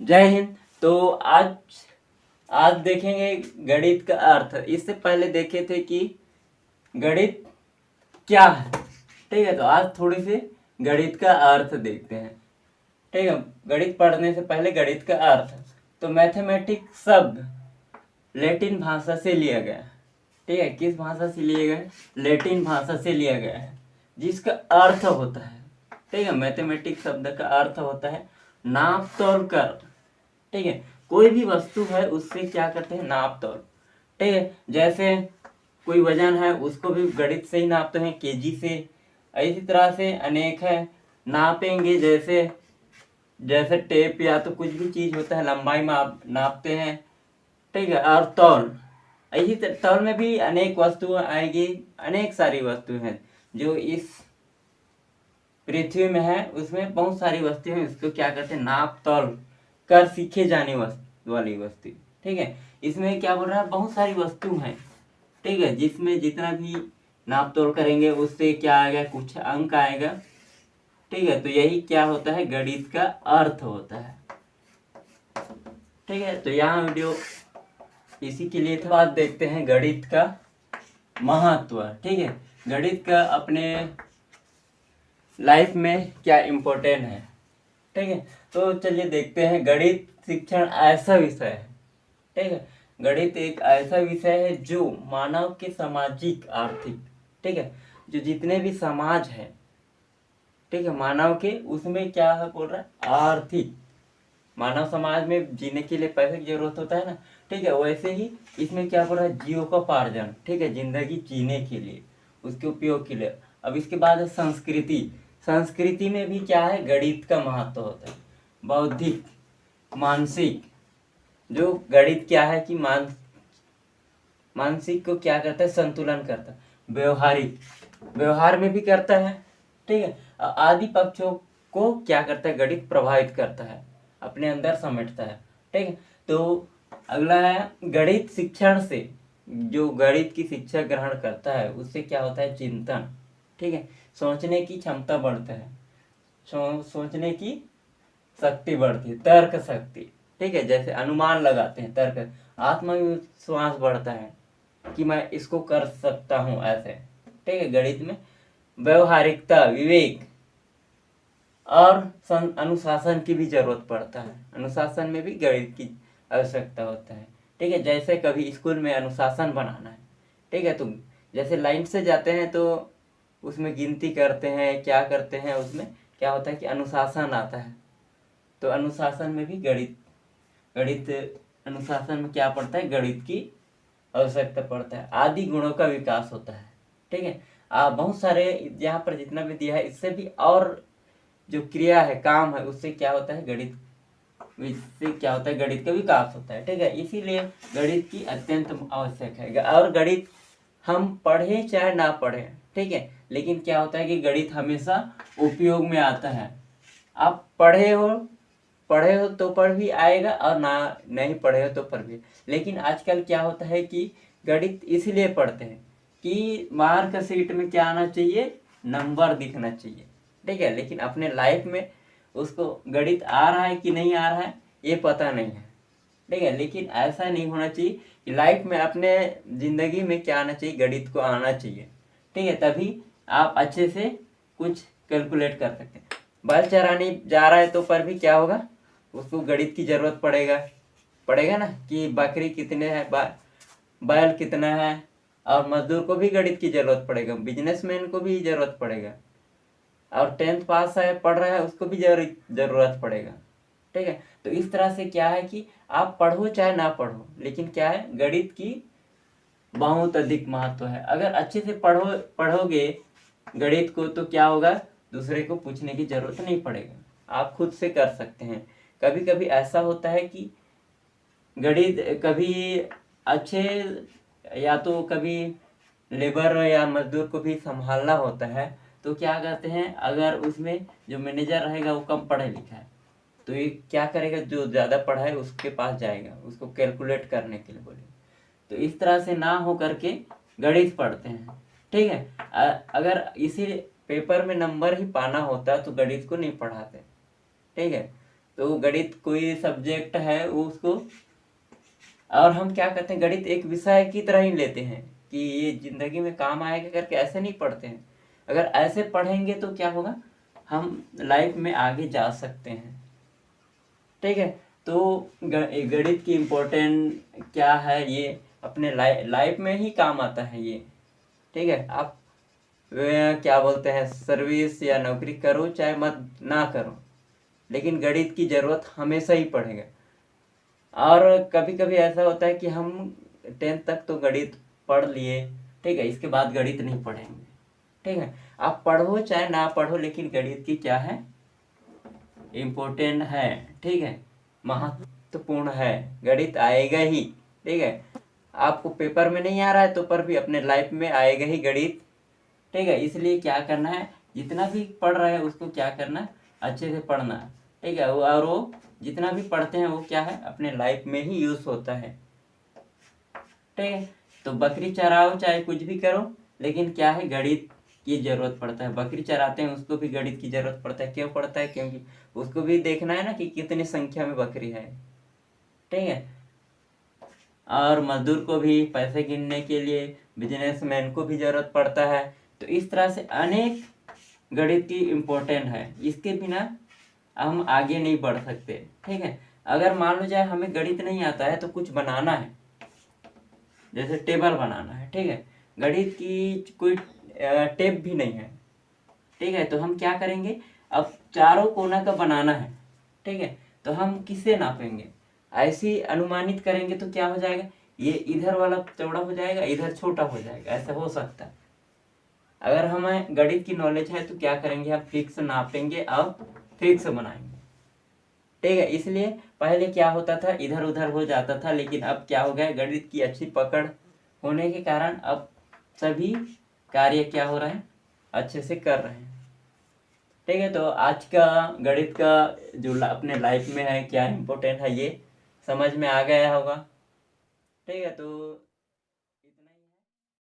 जय हिंद। तो आज आज देखेंगे गणित का अर्थ। इससे पहले देखे थे कि गणित क्या है। ठीक है, तो आज थोड़ी सी गणित का अर्थ देखते हैं। ठीक है, गणित पढ़ने से पहले गणित का अर्थ। तो मैथमेटिक्स शब्द लैटिन भाषा से लिया गया है। ठीक है, किस भाषा से लिया गया है? लैटिन भाषा से लिया गया है, जिसका अर्थ होता है, ठीक है, मैथमेटिक्स शब्द का अर्थ होता है नाप तोल कर। ठीक है, कोई भी वस्तु है उससे क्या करते हैं? नाप तोल। ठीक है, जैसे कोई वजन है उसको भी गणित से ही नापते हैं, केजी से। इसी तरह से अनेक है नापेंगे, जैसे जैसे टेप या तो कुछ भी चीज होता है लंबाई माप नापते हैं। ठीक है, और तौल, इसी तौल में भी अनेक वस्तुएं आएगी। अनेक सारी वस्तुएं हैं जो इस पृथ्वी में है, उसमें बहुत सारी वस्तुएं हैं, उसको क्या करते हैं? नाप तौल कर सीखे जाने वाली वस्तु। ठीक है, इसमें क्या बोल रहा है? बहुत सारी वस्तु हैं। ठीक है, जिसमें जितना भी नाप तोल करेंगे उससे क्या आएगा? कुछ अंक आएगा। ठीक है, तो यही क्या होता है? गणित का अर्थ होता है। ठीक है, तो यहाँ वीडियो इसी के लिए था। बात देखते हैं गणित का महत्व। ठीक है, गणित का अपने लाइफ में क्या इम्पोर्टेंट है। ठीक है, तो चलिए देखते हैं। गणित शिक्षण ऐसा विषय है। ठीक है, गणित एक ऐसा विषय है जो मानव के सामाजिक आर्थिक, ठीक है, जो जितने भी समाज है, ठीक है, मानव के, उसमें क्या है बोल रहा है? आर्थिक। मानव समाज में जीने के लिए पैसे की जरूरत होता है ना। ठीक है, वैसे ही इसमें क्या बोल रहा है? जीविकोपार्जन। ठीक है, जिंदगी जीने के लिए, उसके उपयोग के लिए। अब इसके बाद है संस्कृति। संस्कृति में भी क्या है? गणित का महत्व होता है। बौद्धिक, मानसिक। जो गणित क्या है कि मानसिक को क्या करता है? संतुलन करता है। व्यवहारिक, व्यवहार में भी करता है। ठीक है, आदि पक्षों को क्या करता है? गणित प्रभावित करता है, अपने अंदर समेटता है। ठीक है, तो अगला है गणित शिक्षण से। जो गणित की शिक्षा ग्रहण करता है उससे क्या होता है? चिंतन। ठीक है, सोचने की क्षमता बढ़ता है, सोचने की शक्ति बढ़ती है, तर्क शक्ति। ठीक है, जैसे अनुमान लगाते हैं, तर्क। आत्मविश्वास बढ़ता है कि मैं इसको कर सकता हूं ऐसे। ठीक है, गणित में व्यवहारिकता, विवेक और अनुशासन की भी जरूरत पड़ता है। अनुशासन में भी गणित की आवश्यकता होता है। ठीक है, जैसे कभी स्कूल में अनुशासन बनाना है। ठीक है, तो जैसे लाइन से जाते हैं तो उसमें गिनती करते हैं, क्या करते हैं, उसमें क्या होता है कि अनुशासन आता है। तो अनुशासन में भी गणित गणित अनुशासन में क्या पड़ता है? गणित की आवश्यकता पड़ता है। आदि गुणों का विकास होता है। ठीक है, बहुत सारे यहाँ पर जितना भी दिया है, इससे भी और जो क्रिया है, काम है, उससे क्या होता है? गणित, इससे क्या होता है? गणित का विकास होता है। ठीक है, इसीलिए गणित की अत्यंत आवश्यक है। और गणित हम पढ़े चाहे ना पढ़े, ठीक है, लेकिन क्या होता है कि गणित हमेशा उपयोग में आता है। आप पढ़े हो तो पढ़ भी आएगा, और ना नहीं पढ़े हो तो पढ़ भी। लेकिन आजकल क्या होता है कि गणित इसलिए पढ़ते हैं कि मार्क शीट में क्या आना चाहिए? नंबर दिखना चाहिए। ठीक है, लेकिन अपने लाइफ में उसको गणित आ रहा है कि नहीं आ रहा है ये पता नहीं है। ठीक है, लेकिन ऐसा नहीं होना चाहिए कि लाइफ में, अपने जिंदगी में क्या आना चाहिए? गणित को आना चाहिए। ठीक है, तभी आप अच्छे से कुछ कैलकुलेट कर सकते हैं। बैल चराने जा रहा है तो पर भी क्या होगा? उसको गणित की जरूरत पड़ेगा ना, कि बकरी कितने हैं, बैल कितना है। और मजदूर को भी गणित की जरूरत पड़ेगा, बिजनेसमैन को भी जरूरत पड़ेगा, और 10th पास है, पढ़ रहा है, उसको भी जरूरत पड़ेगा। ठीक है, तो इस तरह से क्या है कि आप पढ़ो चाहे ना पढ़ो, लेकिन क्या है? गणित की बहुत अधिक महत्व है। अगर अच्छे से पढ़ोगे गणित को तो क्या होगा? दूसरे को पूछने की जरूरत नहीं पड़ेगा, आप खुद से कर सकते हैं। कभी कभी ऐसा होता है कि गणित कभी अच्छे, या तो कभी लेबर या मजदूर को भी संभालना होता है, तो क्या करते हैं? अगर उसमें जो मैनेजर रहेगा वो कम पढ़ा लिखा है, तो ये क्या करेगा? जो ज़्यादा पढ़ा है उसके पास जाएगा, उसको कैलकुलेट करने के लिए बोलेगा। तो इस तरह से ना हो करके गणित पढ़ते हैं। ठीक है, अगर इसी पेपर में नंबर ही पाना होता तो गणित को नहीं पढ़ाते। ठीक है, तो गणित कोई सब्जेक्ट है वो उसको, और हम क्या करते हैं, गणित एक विषय की तरह ही लेते हैं कि ये जिंदगी में काम आएगा करके, ऐसे नहीं पढ़ते हैं। अगर ऐसे पढ़ेंगे तो क्या होगा, हम लाइफ में आगे जा सकते हैं। ठीक है, तो गणित की इम्पोर्टेंट क्या है, ये अपने लाइफ में ही काम आता है ये। ठीक है, आप क्या बोलते हैं, सर्विस या नौकरी करो चाहे मत ना करो, लेकिन गणित की ज़रूरत हमेशा ही पड़ेगा। और कभी कभी ऐसा होता है कि हम 10th तक तो गणित पढ़ लिए, ठीक है, इसके बाद गणित नहीं पढ़ेंगे। ठीक है, आप पढ़ो चाहे ना पढ़ो, लेकिन गणित की क्या है, इम्पोर्टेंट है। ठीक है, महत्वपूर्ण है, गणित आएगा ही। ठीक है, आपको पेपर में नहीं आ रहा है तो पर भी अपने लाइफ में आएगा ही गणित। ठीक है, इसलिए क्या करना है, जितना भी पढ़ रहे हैं उसको क्या करना है, अच्छे से पढ़ना है। ठीक है, और वो जितना भी पढ़ते हैं वो क्या है, अपने लाइफ में ही यूज होता है। ठीक है, तो बकरी चराओ चाहे कुछ भी करो, लेकिन क्या है, गणित की जरूरत पड़ता है। बकरी चराते हैं उसको भी गणित की जरूरत पड़ता है। क्यों पड़ता है, क्योंकि उसको भी देखना है ना कि कितनी संख्या में बकरी है। ठीक है, और मजदूर को भी पैसे गिनने के लिए, बिजनेसमैन को भी जरूरत पड़ता है। तो इस तरह से अनेक गणित की इम्पोर्टेंट है, इसके बिना हम आगे नहीं बढ़ सकते। ठीक है, अगर मान लो जाए हमें गणित नहीं आता है तो कुछ बनाना है, जैसे टेबल बनाना है, ठीक है, गणित की कोई टेप भी नहीं है। ठीक है, तो हम क्या करेंगे, अब चारों कोना का बनाना है। ठीक है, तो हम किससे नापेंगे, ऐसी अनुमानित करेंगे तो क्या हो जाएगा, ये इधर वाला चौड़ा हो जाएगा, इधर छोटा हो जाएगा, ऐसा हो सकता है। अगर हमें गणित की नॉलेज है तो क्या करेंगे, हम फिक्स नापेंगे और फिक्स बनाएंगे। ठीक है, इसलिए पहले क्या होता था, इधर उधर हो जाता था, लेकिन अब क्या हो गया, गणित की अच्छी पकड़ होने के कारण अब सभी कार्य क्या हो रहे हैं, अच्छे से कर रहे हैं। ठीक है, तो आज का गणित का जो अपने लाइफ में है क्या इम्पोर्टेंट है, ये समझ में आ गया होगा। ठीक है, तो